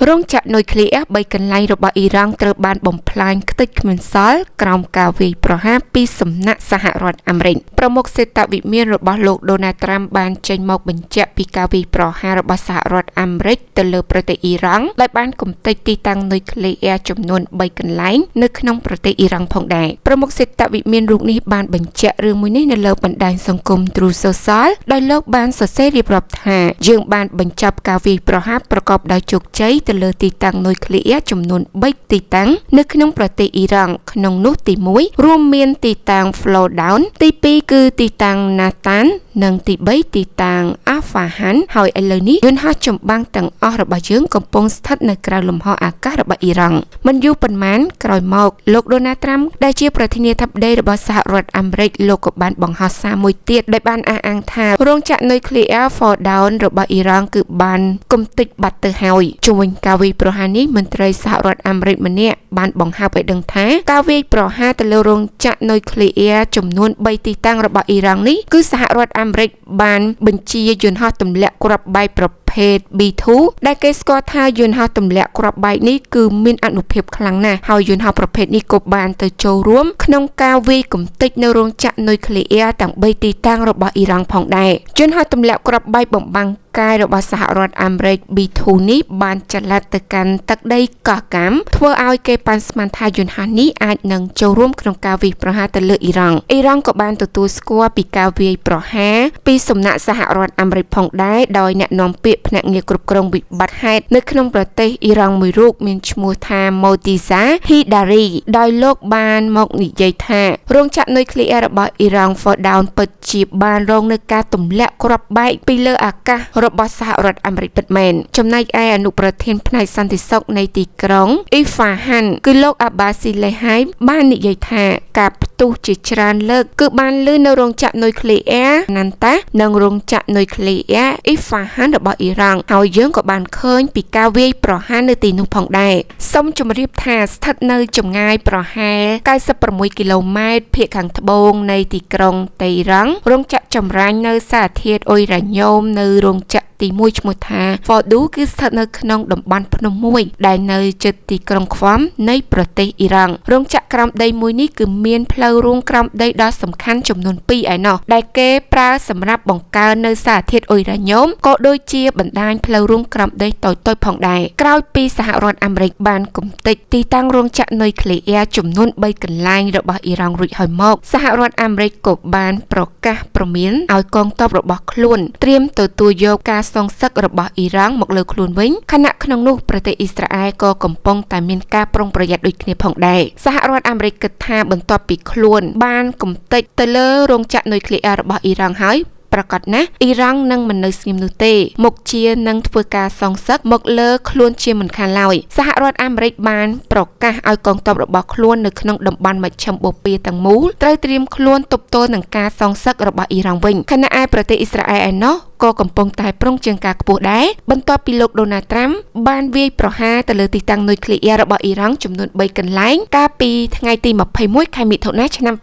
រោងចក្រនុយក្លេអ៊ែរ3កន្លែងរបស់អ៊ីរ៉ង់ត្រូវបានបំផ្លាញខ្ទេចគ្មានសល់ក្រោមការវាយប្រហារពីសំណាក់សហរដ្ឋអាមេរិកប្រមុខសេដ្ឋវិមានរបស់លោកដូណាល់ត្រាំបានចេញមកបញ្ជាក់ពីការវាយប្រហាររបស់សហរដ្ឋអាមេរិកទៅលើប្រទេសអ៊ីរ៉ង់ដែលបានកំទេចទីតាំងនុយក្លេអ៊ែរចំនួន3កន្លែងនៅក្នុងប្រទេសអ៊ីរ៉ង់ផងដែរប្រមុខសេដ្ឋវិមានរូបនេះបានបញ្ជាក់រឿងមួយនេះនៅលើបណ្ដាញសង្គម Truth Social ដោយលោកបានសរសេររៀបរាប់ថាយើងបានបញ្ចប់ការវាយប្រហារប្រកបដោយជោគជ័យទៅលើទីតាំងនុយក្លេអ៊ែរចំនួន3ទីតាំងនៅក្នុងប្រទេសអ៊ីរ៉ង់ក្នុងនោះទី1រួមមានទីតាំង Flowdown ទី2គឺទីតាំង Natan និងទី3ទីតាំង Afahan ហើយឥឡូវនេះយន្តហោះចម្បាំងទាំងអស់របស់យើងកំពុងស្ថិតនៅក្រៅលំហអាកាសរបស់អ៊ីរ៉ង់មិនយូរប៉ុន្មានក្រោយមកលោកដូណាល់ត្រាំដែលជាប្រធានាធិបតីរបស់សហរដ្ឋអាមេរិកលោកក៏បានបង្ហោះសារមួយទៀតដែលបានអះអាងថារោងចក្រនុយក្លេអ៊ែរ Fordown របស់អ៊ីរ៉ង់គឺបានគំទេចបាត់ទៅហើយជុំវិញការវាយប្រហារនេះមន្ត្រីសហរដ្ឋអាមេរិកម្នាក់បានបង្ហើបឲ្យដឹងថាការវាយប្រហារទៅលើរោងចក្រនុយក្លេអ៊ែរចំនួន3ទីតាំងរបស់អ៊ីរ៉ង់នេះគឺសហរដ្ឋអាមេរិកបានបញ្ជាយន្តហោះទម្លាក់គ្រាប់បែកប្រភេទ B2 ដែលគេស្គាល់ថាយន្តហោះទម្លាក់គ្រាប់បែកនេះគឺមានអានុភាពខ្លាំងណាស់ហើយយន្តហោះប្រភេទនេះក៏បានទៅចូលរួមក្នុងការវាយកំទេចនៅរោងចក្រនុយក្លេអ៊ែរទាំង3ទីតាំងរបស់អ៊ីរ៉ង់ផងដែរយន្តហោះទម្លាក់គ្រាប់បែកបំបាំងកាយរបស់សហរដ្ឋអាមេរិក B2 នេះបានចល័តទៅកាន់ទឹកដីកោះកាំធ្វើឲ្យគេប៉ាន់ស្មានថាយន្តហោះនេះអាចនឹងចូលរួមក្នុងការវាយប្រហារទៅលើអ៊ីរ៉ង់ក៏បានទទួលស្គាល់ពីការវាយប្រហារពីសំណាក់សហរដ្ឋអាមេរិកផងដែរដោយអ្នកនាំពាក្យភ្នាក់ងារគ្រប់គ្រងវិបត្តិហេតុនៅក្នុងប្រទេសអ៊ីរ៉ង់មួយរូបមានឈ្មោះថា Mortiza Hidari ដោយលោកបានមកនិយាយថារោងចក្រនុយក្លេអ៊ែររបស់អ៊ីរ៉ង់ Fordown ពិតជាបានរងនឹងការទម្លាក់គ្រាប់បែកពីលើអាកាសរបស់សហរដ្ឋអាមេរិកពិតមែនចំណែកឯអនុប្រធានផ្នែកសន្តិសុខនៃទីក្រុង Isfahan គឺលោក Abbas Silehai បាននិយាយថាការផ្ទុះជាច្រើនលើកគឺបានលើនៅរោងចក្រនុយក្លេអ៊ែរ Nanta និងរោងចក្រនុយក្លេអ៊ែរ Isfahan របស់អ៊ីរ៉ង់ហើយយើងក៏បានឃើញពីការវាយប្រហារនៅទីនោះផងដែរសូមជម្រាបថាស្ថិតនៅចម្ងាយប្រហែល96គីឡូម៉ែត្រភាគខាងត្បូងនៃទីក្រុងតេរ៉ង់រោងចក្រចម្រាញ់នៅសារធាតុអ៊ុយរ៉ាញ៉ូមនៅរោងចក្រទី1ឈ្មោះថា Fordow គឺស្ថិតនៅក្នុងតំបន់ភ្នំមួយដែលនៅជិតទីក្រុងខ្វាំនៃប្រទេសអ៊ីរ៉ង់រោងចក្រក្រោមដីមួយនេះគឺមានផ្លូវរួមក្រោមដីដ៏សំខាន់ចំនួន2ឯណោះដែលគេប្រើសម្រាប់បង្កើននៅសារធាតុអ៊ុយរ៉ាញ៉ូមក៏ដូចជាបណ្ដាញផ្លូវរួមក្រោមដីតូចៗផងដែរក្រោយពីសហរដ្ឋអាមេរិកបានកំទេចទីតាំងរោងចក្រនុយក្លេអ៊ែរចំនួន3កន្លែងរបស់អ៊ីរ៉ង់រួចហើយមកសហរដ្ឋអាមេរិកក៏បានប្រកាសព្រមានឲ្យកងទ័ពរបស់ខ្លួនត្រៀមទទួលយកការសងសឹករបស់អ៊ីរ៉ង់មកលើខ្លួនវិញខណៈក្នុងនោះប្រទេសអ៊ីស្រាអែលក៏កំពុងតែមានការប្រុងប្រយ័ត្នដូចគ្នាផងដែរសហរដ្ឋអាមេរិកគិតថាបន្ទាប់ពីខ្លួនបានកំទេចទៅលើរោងចក្រនុយក្លេអ៊ែររបស់អ៊ីរ៉ង់ហើយប្រកាសណាស់អ៊ីរ៉ង់នឹងមិននៅស្ងៀមនោះទេមុខជានឹងធ្វើការសងសឹកមកលើខ្លួនជាមិនខានឡើយសហរដ្ឋអាមេរិកបានប្រកាសឲ្យកងទ័ពរបស់ខ្លួននៅក្នុងតំបន់មជ្ឈិមបូព៌ាទាំងមូលត្រូវត្រៀមខ្លួនទប់ទល់នឹងការសងសឹករបស់អ៊ីរ៉ង់វិញខណៈឯប្រទេសអ៊ីស្រាអែលឯណោះក៏កំពុងតែប្រុងជើងការខ្ពស់ដែរបន្ទាប់ពីលោកដូណាល់ត្រាំបានវាយប្រហារទៅលើទីតាំងនុយក្លេអ៊ែររបស់អ៊ីរ៉ង់ចំនួន3កន្លែងកាលពីថ្ងៃទី21ខែមិថុនាឆ្នាំ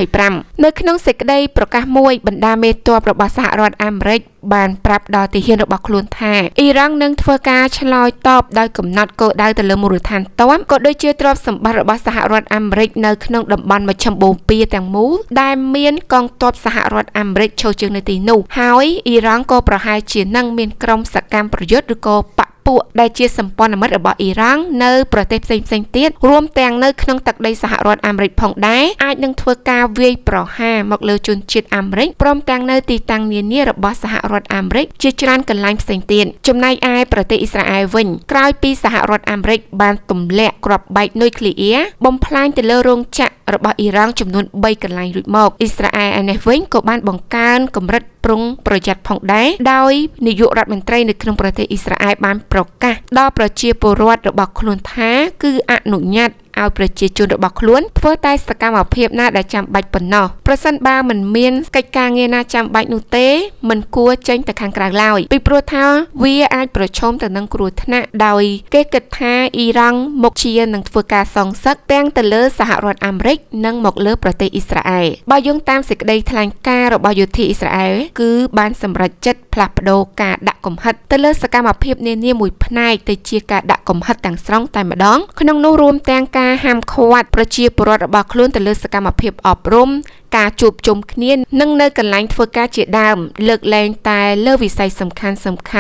2025នៅក្នុងសេចក្តីប្រកាសមួយបណ្ដាមេទ័ពរបស់សហរដ្ឋអាមេរិកបានប្រាប់ដល់ទាហានរបស់ខ្លួនថាអ៊ីរ៉ង់នឹងធ្វើការឆ្លើយតបដោយកំណត់គោលដៅទៅលើមូលដ្ឋានទ័ពក៏ដូចជាទ្រព្យសម្បត្តិរបស់សហរដ្ឋអាមេរិកនៅក្នុងតំបន់មជ្ឈិមបូព៌ាទាំងមូលដែលមានកងទ័ពសហរដ្ឋអាមេរិកឈរជើងនៅទីនោះហើយអ៊ីរ៉ង់ក៏ប្រហែលជានឹងមានក្រុមសកម្មប្រយុទ្ធឬក៏ពួកដែលជាសម្ព័ន្ធមិត្តរបស់អ៊ីរ៉ង់នៅប្រទេសផ្សេងៗទៀតរួមទាំងនៅក្នុងទឹកដីសហរដ្ឋអាមេរិកផងដែរអាចនឹងធ្វើការវាយប្រហារមកលើជនជាតិអាមេរិកព្រមទាំងនៅទីតាំងនានារបស់សហរដ្ឋអាមេរិកជាច្រើនកន្លែងផ្សេងទៀតចំណែកឯប្រទេសអ៊ីស្រាអែលវិញក្រោយពីសហរដ្ឋអាមេរិកបានទម្លាក់គ្រាប់បែកនុយក្លេអ៊ែរបំផ្លាញទៅលើរោងចក្ររបស់អ៊ីរ៉ង់ចំនួន3កន្លែងរួចមកអ៊ីស្រាអែលឯនេះវិញក៏បានបង្កើនកម្រិតប្រុងប្រយ័ត្នផងដែរដោយនាយករដ្ឋមន្ត្រីនៅក្នុងប្រទេសអ៊ីស្រាអែលបានប្រកាសដល់ប្រជាពលរដ្ឋរបស់ខ្លួនថាគឺអនុញ្ញាត ឲ្យប្រជាជនរបស់ខ្លួនធ្វើតែសកម្មភាពណាដែលចាំបាច់ប៉ុណ្ណោះប្រសិនបើមិនមានកិច្ចការងារណាចាំបាច់នោះទេមិនគួរចេញទៅខាងក្រៅឡើយពីព្រោះថាវាអាចប្រឈមទៅនឹងគ្រោះថ្នាក់ដោយគេគិតថាអ៊ីរ៉ង់មុខជានឹងធ្វើការសងសឹកទាំងទៅលើសហរដ្ឋអាមេរិកនិងមកលើប្រទេសអ៊ីស្រាអែលបើយោងតាមសេចក្តីថ្លែងការណ៍របស់យោធាអ៊ីស្រាអែលគឺបានសម្រេចចិត្តផ្លាស់ប្ដូរការដាក់កំហិតទៅលើសកម្មភាពនានាមួយផ្នែកទៅជាការដាក់កំហិតទាំងស្រុងតែម្ដងក្នុងនោះរួមទាំងការហាមឃាត់ប្រជាពលរដ្ឋរបស់ខ្លួនទៅលើសកម្មភាពអប់រំការជួបជុំគ្នានិងនៅកន្លែងធ្វើការជាដើមលើកលែងតែលើវិស័យសំខា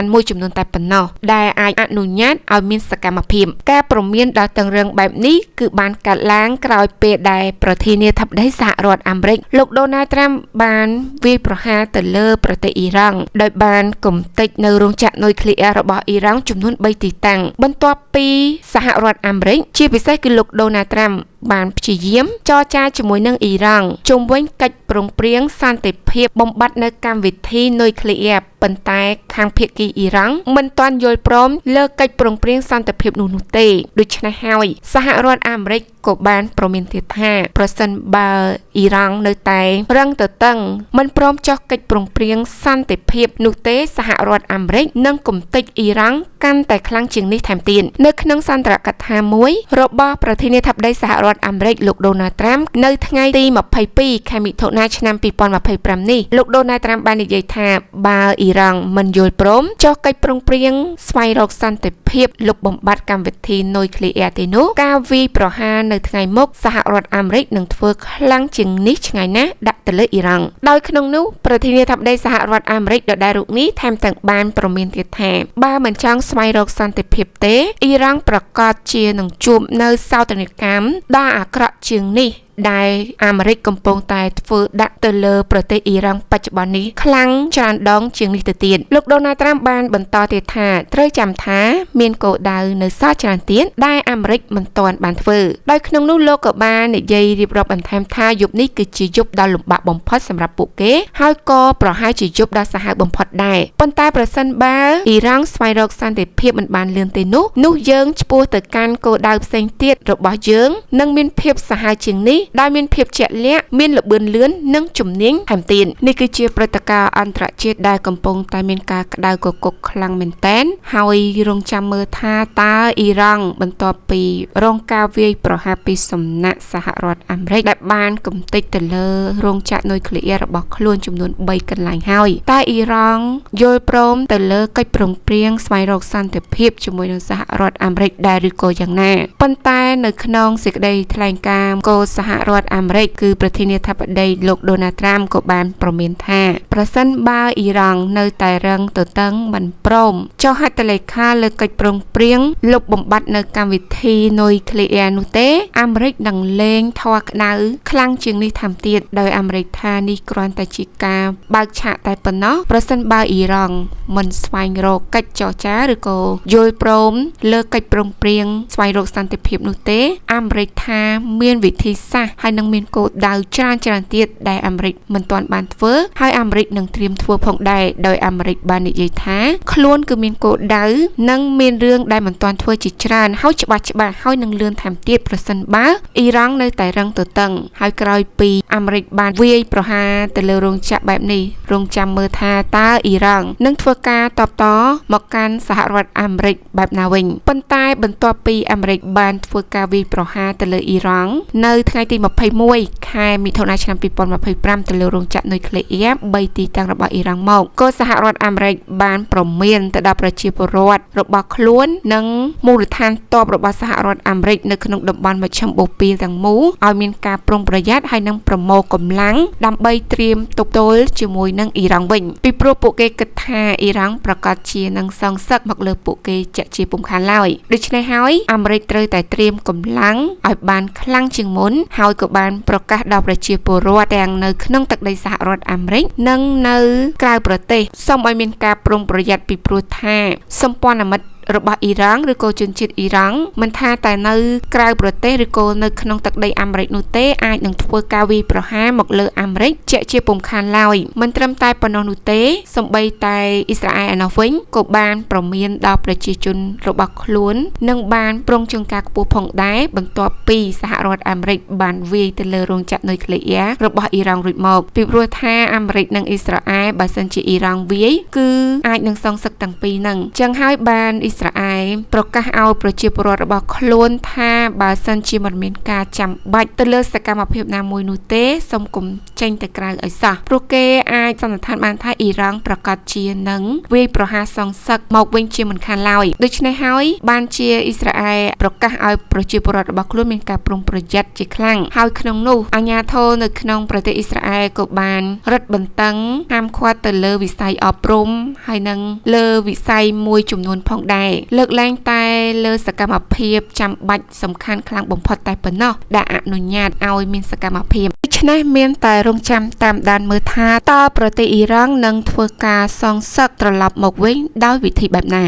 ន់មួយចំនួនតែប៉ុណ្ណោះដែលអាចអនុញ្ញាតឲ្យមានសកម្មភាពការព្រមានដល់តឹងរឹងបែបនេះគឺបានកាត់ឡើងក្រោយពេលដែលប្រធានាធិបតីសហរដ្ឋអាមេរិកលោកដូណាល់ត្រាំបានវាយប្រហារទៅលើប្រទេសអ៊ីរ៉ង់ដោយបានគំទេចនៅរោងចក្រនុយក្លេអ៊ែររបស់អ៊ីរ៉ង់ចំនួន3ទីតាំងបន្ទាប់ពីសហរដ្ឋអាមេរិកជាពិសេសគឺលោកដូណាល់ត្រាំបានព្យាយាមចរចាជាមួយនឹងអ៊ីរ៉ង់ជុំវិញកិច្ចព្រមព្រៀងសន្តិភាពបំបត្តិនៅកម្មវិធីនុយក្លេអ៊ែរប៉ុន្តែខាងភាគីអ៊ីរ៉ង់មិនទាន់យល់ព្រមលើកិច្ចព្រមព្រៀងសន្តិភាពនោះទេដូច្នេះហើយសហរដ្ឋអាមេរិកក៏បានប្រមានទៀតថាប្រសិនបើអ៊ីរ៉ង់នៅតែរឹងទទឹងមិនព្រមចុះកិច្ចព្រមព្រៀងសន្តិភាពនោះទេសហរដ្ឋអាមេរិកនឹងគំទេចអ៊ីរ៉ង់កាន់តែខ្លាំងជាងនេះថែមទៀតនៅក្នុងសន្ទរកថាមួយរបស់ប្រធានាធិបតីសហរដ្ឋអាមេរិកលោកដូណាល់ត្រាំនៅថ្ងៃទី22ខែមិថុនាឆ្នាំ2025នេះលោកដូណាល់ត្រាំបាននិយាយថាបើអ៊ីរ៉ង់មិនយល់ព្រមចុះកិច្ចព្រមព្រៀងស្វែងរកសន្តិភាពលុបបំបាត់កម្មវិធីនុយក្លេអ៊ែរទេនោះការវាយប្រហារនៅថ្ងៃមុខសហរដ្ឋអាមេរិកនឹងធ្វើខ្លាំងជាងនេះឆ្ងាយណាស់ដាក់ទៅលើអ៊ីរ៉ង់ដោយក្នុងនោះប្រធានាធិបតីសហរដ្ឋអាមេរិកដដែលរូបនេះថែមទាំងបានប្រមានទៀតថាបើមិនចង់ស្វែងរកសន្តិភាពទេអ៊ីរ៉ង់ប្រកាសជានឹងជួបនៅសោកនាដកម្មដ៏អាក្រក់ជាងនេះដែលអាមេរិកកំពុងតែធ្វើដាក់ទៅលើប្រទេសអ៊ីរ៉ង់បច្ចុប្បន្ននេះខ្លាំងច្រើនដងជាងនេះទៅទៀតលោកដូណាល់ត្រាំបានបន្តទៀតថាត្រូវចាំថាមានគោលដៅនៅសល់ច្រើនទៀតដែលអាមេរិកមិនទាន់បានធ្វើដោយក្នុងនោះលោកក៏បាននិយាយរៀបរាប់បន្ថែមថាយប់នេះគឺជាយប់ដ៏លំបាកបំផុតសម្រាប់ពួកគេហើយក៏ប្រហែលជាយប់ដ៏សាហាវបំផុតដែរប៉ុន្តែប្រសិនបើអ៊ីរ៉ង់ស្វែងរកសន្តិភាពមិនបានលឿនទេនោះយើងឆ្ពោះទៅកាន់គោលដៅផ្សេងទៀតរបស់យើងនឹងមានភាពសាហាវជាងនេះដែលមានភាពជាក់លាក់មានល្បឿនលឿននិងជំនាញថែមទៀតនេះគឺជាព្រឹត្តិការណ៍អន្តរជាតិដែលកំពុងតែមានការក្តៅគគុកខ្លាំងមែនទែនហើយរងចាំមើលថាតើអ៊ីរ៉ង់បន្ទាប់ពីរងការវាយប្រហារពីសំណាក់សហរដ្ឋអាមេរិកដែលបានកំទេចទៅលើរោងចក្រនុយក្លេអ៊ែររបស់ខ្លួនចំនួន3កន្លែងហើយតើអ៊ីរ៉ង់យល់ព្រមទៅលើកិច្ចព្រមព្រៀងស្វែងរកសន្តិភាពជាមួយនឹងសហរដ្ឋអាមេរិកដែរឬក៏យ៉ាងណាប៉ុន្តែនៅក្នុងសេចក្តីថ្លែងការណ៍ក៏សហរដ្ឋអាមេរិកគឺប្រធានាធិបតីលោកដូណាល់ត្រាំក៏បានប្រមានថាប្រសិនបើអ៊ីរ៉ង់នៅតែរឹងទទឹងមិនព្រមចុះហត្ថលេខាលើកិច្ចព្រមព្រៀងលុបបំបាត់នៅកម្មវិធីនុយក្លេអ៊ែរនោះទេអាមេរិកនឹងលែងធរក្តៅខ្លាំងជាងនេះថែមទៀតដោយអាមេរិកថានេះគ្រាន់តែជាការបើកឆាកតែប៉ុណ្ណោះប្រសិនបើអ៊ីរ៉ង់មិនស្វែងរកកិច្ចចរចាឬក៏យល់ព្រមលើកិច្ចព្រមព្រៀងស្វែងរកសន្តិភាពនោះទេអាមេរិកថាមានវិធីសាស្ត្រហើយនឹងមានគោលដៅច្រើនទៀតដែលអាមេរិកមិនទាន់បានធ្វើហើយអាមេរិកនឹងត្រៀមធ្វើផងដែរដោយអាមេរិកបាននិយាយថាខ្លួនគឺមានគោលដៅនិងមានរឿងដែលមិនទាន់ធ្វើជាច្រើនហើយច្បាស់ហើយនឹងលឿនថែមទៀតប្រសិនបើអ៊ីរ៉ង់នៅតែរឹងទទឹងហើយក្រោយពីអាមេរិកបានវាយប្រហារទៅលើរោងចក្របែបនេះរងចាំមើលថាតើអ៊ីរ៉ង់នឹងធ្វើការតបតមកកាន់សហរដ្ឋអាមេរិកបែបណាវិញប៉ុន្តែបន្ទាប់ពីអាមេរិកបានធ្វើការវាយប្រហារទៅលើអ៊ីរ៉ង់នៅថ្ងៃទី21ខែមិថុនាឆ្នាំ2025ទៅលើរោងចក្រនុយក្លេអ៊ែរ3ទីតាំងរបស់អ៊ីរ៉ង់មកក៏សហរដ្ឋអាមេរិកបានប្រមានទៅដល់ប្រជាពលរដ្ឋរបស់ខ្លួននិងមូលដ្ឋានទ័ពរបស់សហរដ្ឋអាមេរិកនៅក្នុងតំបន់មជ្ឈិមបូព៌ាទាំងមូលឲ្យមានការប្រុងប្រយ័ត្នហើយនិងប្រមូលកម្លាំងដើម្បីត្រៀមទប់ទល់ជាមួយនឹងអ៊ីរ៉ង់វិញពីព្រោះពួកគេគិតថាអ៊ីរ៉ង់ប្រកាសជានឹងសងសឹកមកលើពួកគេជាក់ជាពុំខានឡើយដូច្នេះហើយអាមេរិកត្រូវតែត្រៀមកម្លាំងឲ្យបានខ្លាំងជាងមុនហើយក៏បានប្រកាសដល់ប្រជាពលរដ្ឋទាំងនៅក្នុងទឹកដីសហរដ្ឋអាមេរិកនិងនៅក្រៅប្រទេសសូមឲ្យមានការប្រុងប្រយ័ត្នពីព្រោះថាសម្ព័ន្ធមិត្ត របស់អ៊ីរ៉ង់ឬក៏ជនជាតិអ៊ីរ៉ង់មិនថាតែនៅក្រៅប្រទេសឬក៏នៅក្នុងទឹកដីអាមេរិកនោះទេអាចនឹងធ្វើការវាយប្រហារមកលើអាមេរិកជាក់ជាពុំខានឡើយមិនត្រឹមតែប៉ុណ្ណោះនោះទេសូម្បីតែអ៊ីស្រាអែលឯណោះវិញក៏បានប្រមានដល់ប្រជាជនរបស់ខ្លួននិងបានប្រុងជើងការខ្ពស់ផងដែរបន្ទាប់ពីសហរដ្ឋអាមេរិកបានវាយទៅលើរោងចក្រនុយក្លេអ៊ែររបស់អ៊ីរ៉ង់រួចមកពីព្រោះថាអាមេរិកនិងអ៊ីស្រាអែលបើសិនជាអ៊ីរ៉ង់វាយគឺអាចនឹងសងសឹកទាំងពីរហ្នឹងចឹងហើយបានអ៊ីស្រាអែលប្រកាសឲ្យប្រជាពលរដ្ឋរបស់ខ្លួនថាបើសិនជាមិនមានការចាំបាច់ទៅលើសកម្មភាពណាមួយនោះទេសូមកុំចេញទៅក្រៅឲ្យសោះព្រោះគេអាចសន្និដ្ឋានបានថាអ៊ីរ៉ង់ប្រកាសជានឹងវាយប្រហារសងសឹកមកវិញជាមិនខានឡើយដូច្នេះហើយបានជាអ៊ីស្រាអែលប្រកាសឲ្យប្រជាពលរដ្ឋរបស់ខ្លួនមានការប្រុងប្រយ័ត្នជាខ្លាំងហើយក្នុងនោះអាជ្ញាធរនៅក្នុងប្រទេសអ៊ីស្រាអែលក៏បានរឹតបន្តឹងហាមឃាត់ទៅលើវិស័យអប់រំហើយនិងលើវិស័យមួយចំនួនផងដែរលើកលែងតែលើសកម្មភាពចាំបាច់សំខាន់ខ្លាំងបំផុតតែប៉ុណ្ណោះដែលអនុញ្ញាតឲ្យមានសកម្មភាពដូច្នេះមានតែរងចាំតាមដានមើលថាតើប្រទេសអ៊ីរ៉ង់នឹងធ្វើការសងសឹកត្រឡប់មកវិញដោយវិធីបែបណា